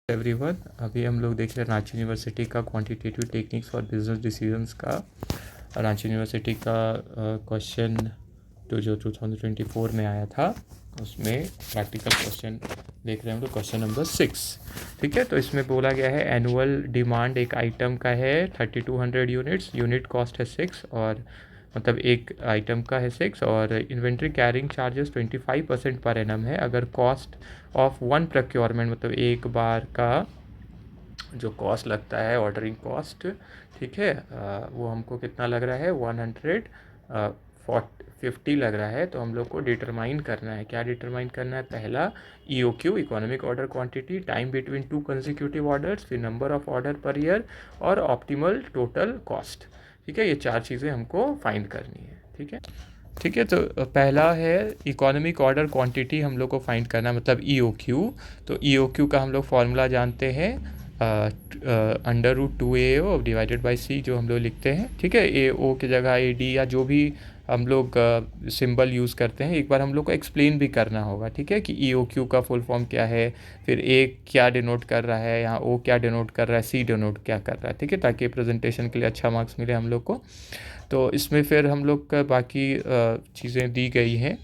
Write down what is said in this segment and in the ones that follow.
Everyone, अभी हम लोग देख रहे हैं रांची यूनिवर्सिटी का quantitative techniques for business decisions का रांची यूनिवर्सिटी का क्वेश्चन जो 2024 में आया था उसमें प्रैक्टिकल क्वेश्चन देख रहे हैं हम लोग, क्वेश्चन नंबर 6। ठीक है, तो इसमें बोला गया है एनुअल डिमांड एक आइटम का है 3200 यूनिट्स, यूनिट कॉस्ट है 6 और मतलब एक आइटम का है 6 और inventory carrying charges 25% per annum है। अगर कॉस्ट ऑफ वन प्रोक्योरमेंट मतलब एक बार का जो कॉस्ट लगता है ऑर्डरिंग कॉस्ट, ठीक है, वो हमको कितना लग रहा है 150 लग रहा है। तो हम लोग को डिटरमाइन करना है, क्या डिटरमाइन करना है? पहला EOQ economic order quantity, time between two consecutive orders, फिर number of order per year और ऑप्टिमल टोटल कॉस्ट। ठीक है, ये चार चीज़ें हमको फाइंड करनी है। ठीक है, ठीक है, तो पहला है इकोनॉमिक ऑर्डर क्वांटिटी हम लोग को फाइंड करना मतलब EOQ। तो EOQ का हम लोग फॉर्मूला जानते हैं √2AO डिवाइडेड बाई C जो हम लोग लिखते हैं। ठीक है, AO की जगह AD या जो भी हम लोग सिंबल यूज़ करते हैं एक बार हम लोग को एक्सप्लेन भी करना होगा। ठीक है, कि EOQ का फुल फॉर्म क्या है, फिर A क्या डिनोट कर रहा है, यहाँ O क्या डिनोट कर रहा है, C डिनोट क्या कर रहा है। ठीक है, ताकि प्रेजेंटेशन के लिए अच्छा मार्क्स मिले हम लोग को। तो इसमें फिर हम लोग का बाकी चीज़ें दी गई हैं।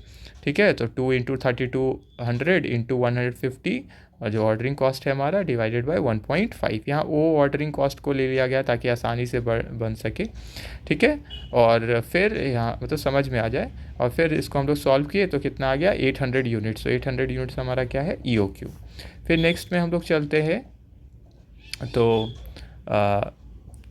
ठीक है, तो 2 × 3200 × 150 और जो ऑर्डरिंग कॉस्ट है हमारा डिवाइडेड बाय 1.5। यहाँ ओ ऑर्डरिंग कॉस्ट को ले लिया गया ताकि आसानी से बन सके। ठीक है, और फिर यहाँ मतलब समझ में आ जाए और फिर इसको हम लोग सॉल्व किए तो कितना आ गया 800 यूनिट्स। तो 800 यूनिट्स हमारा क्या है EOQ। फिर नेक्स्ट में हम लोग चलते हैं तो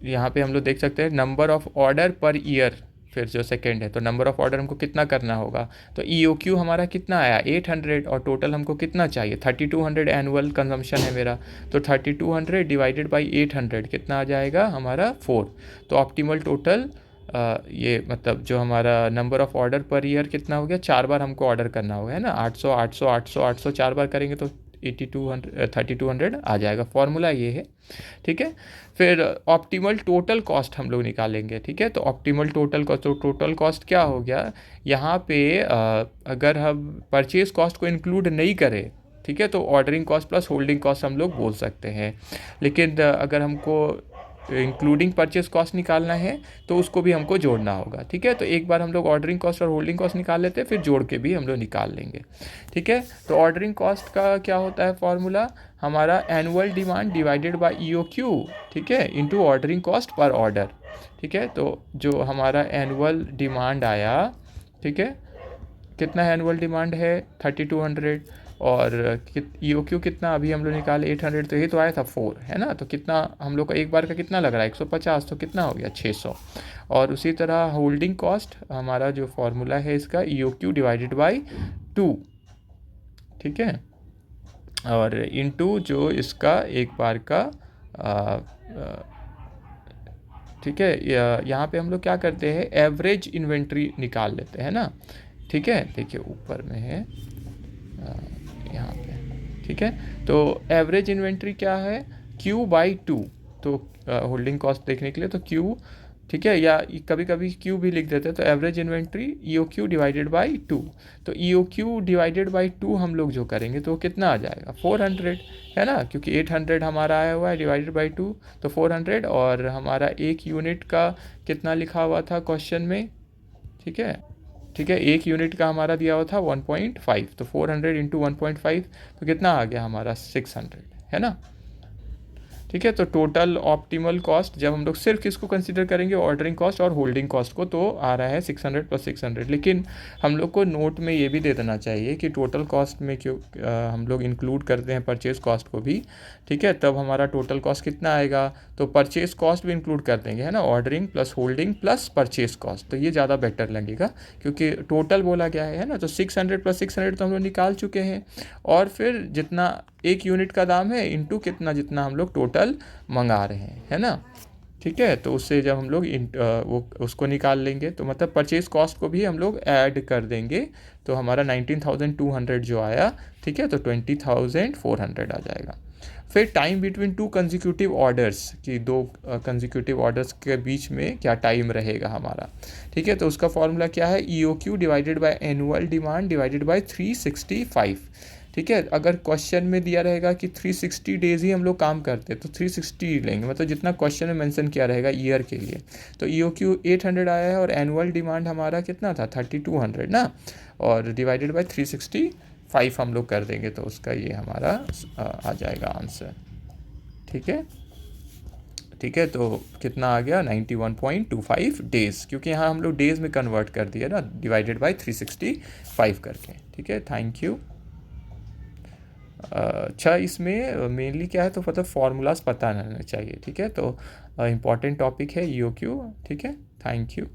यहाँ पे हम लोग देख सकते हैं number of order per year, फिर जो सेकंड है तो नंबर ऑफ़ ऑर्डर हमको कितना करना होगा। तो EOQ हमारा कितना आया 800 और टोटल हमको कितना चाहिए 3200 एनुअल कंजम्पशन है मेरा। तो 3200 डिवाइडेड बाई 800 कितना आ जाएगा हमारा 4। तो ऑप्टिमल टोटल ये मतलब जो हमारा number of order per year कितना हो गया, 4 बार हमको ऑर्डर करना होगा, है ना। 800 800 800 800 4 बार करेंगे तो 3200 आ जाएगा। फॉर्मूला ये है। ठीक है, फिर ऑप्टिमल टोटल कॉस्ट हम लोग निकालेंगे। ठीक है, तो ऑप्टिमल टोटल कॉस्ट, तो टोटल कॉस्ट क्या हो गया यहाँ पे अगर हम परचेज कॉस्ट को इंक्लूड नहीं करें, ठीक है, तो ordering cost plus holding cost हम लोग बोल सकते हैं। लेकिन अगर हमको इंक्लूडिंग परचेज कॉस्ट निकालना है तो उसको भी हमको जोड़ना होगा। ठीक है, तो एक बार हम लोग ऑर्डरिंग कॉस्ट और होल्डिंग कॉस्ट निकाल लेते हैं, फिर जोड़ के भी हम लोग निकाल लेंगे। ठीक है, तो ऑर्डरिंग कॉस्ट का क्या होता है फॉर्मूला हमारा annual demand divided by EOQ, ठीक है, into ordering cost per order. ठीक है, तो जो हमारा एनुअल डिमांड आया, ठीक है, कितना एनुअल डिमांड है 3200 और EOQ कितना अभी हम लोग निकाले 800, तो ये तो आया था 4, है ना। तो कितना हम लोग का एक बार का कितना लग रहा है 150, तो कितना हो गया 600। और उसी तरह होल्डिंग कॉस्ट हमारा जो फॉर्मूला है इसका EOQ डिवाइडेड बाई 2, ठीक है, और इनटू जो इसका एक बार का ठीक है, यहाँ पे हम लोग क्या करते हैं एवरेज इन्वेंट्री निकाल लेते हैं ना। ठीक है, देखिए ऊपर में है यहाँ पे। ठीक है, तो एवरेज इन्वेंट्री क्या है Q/2। तो होल्डिंग कॉस्ट देखने के लिए तो Q, ठीक है, या कभी कभी Q भी लिख देते हैं। तो average inventory EOQ divided by 2। तो EOQ डिवाइडेड बाई 2 हम लोग जो करेंगे तो कितना आ जाएगा 400, है ना, क्योंकि 800 हमारा आया हुआ है डिवाइडेड बाई 2 तो 400। और हमारा एक यूनिट का कितना लिखा हुआ था क्वेश्चन में, ठीक है, ठीक है, एक यूनिट का हमारा दिया हुआ था 1.5, तो 400 × 1.5 तो कितना आ गया हमारा 600, है ना। ठीक है, तो टोटल ऑप्टिमल कॉस्ट जब हम लोग सिर्फ किसको कंसीडर करेंगे ऑर्डरिंग कॉस्ट और होल्डिंग कॉस्ट को, तो आ रहा है 600 + 600। लेकिन हम लोग को नोट में ये भी दे देना चाहिए कि टोटल कॉस्ट में क्यों हम लोग इंक्लूड करते हैं परचेज कॉस्ट को भी। ठीक है, तब हमारा टोटल कॉस्ट कितना आएगा, तो परचेज कॉस्ट भी इंक्लूड कर देंगे, है ना, ordering plus holding plus purchase cost, तो ये ज़्यादा बेटर लगेगा क्योंकि टोटल बोला गया है ना। तो 600 + 600 तो हम लोग निकाल चुके हैं और फिर जितना एक यूनिट का दाम है इनटू कितना जितना हम लोग टोटल मंगा रहे हैं, है ना। ठीक है, तो उससे जब हम लोग वो उसको निकाल लेंगे तो मतलब परचेज कॉस्ट को भी हम लोग ऐड कर देंगे तो हमारा 19,200 जो आया, ठीक है, तो 20,400 आ जाएगा। फिर time between two consecutive orders कि दो कंसेक्यूटिव ऑर्डर्स के बीच में क्या टाइम रहेगा हमारा। ठीक है, तो उसका फॉर्मूला क्या है EOQ divided by annual demand divided by 365। ठीक है। अगर क्वेश्चन में दिया रहेगा कि 360 डेज ही हम लोग काम करते हैं तो 360 लेंगे, मतलब जितना क्वेश्चन में मेंशन किया रहेगा ईयर के लिए। तो EOQ 800 आया है और एनुअल डिमांड हमारा कितना था 3200 ना, और डिवाइडेड बाय 365 हम लोग कर देंगे तो उसका ये हमारा आ जाएगा आंसर। ठीक है, ठीक है। तो कितना आ गया 91.25 डेज़, क्योंकि यहाँ हम लोग डेज़ में कन्वर्ट कर दिया ना, डिवाइडेड बाय 365 करके। ठीक है, थैंक यू। अच्छा, इसमें मेनली क्या है तो मतलब फार्मूलाज पता रहना चाहिए। ठीक है, तो इम्पॉर्टेंट टॉपिक है EOQ। ठीक है, थैंक यू।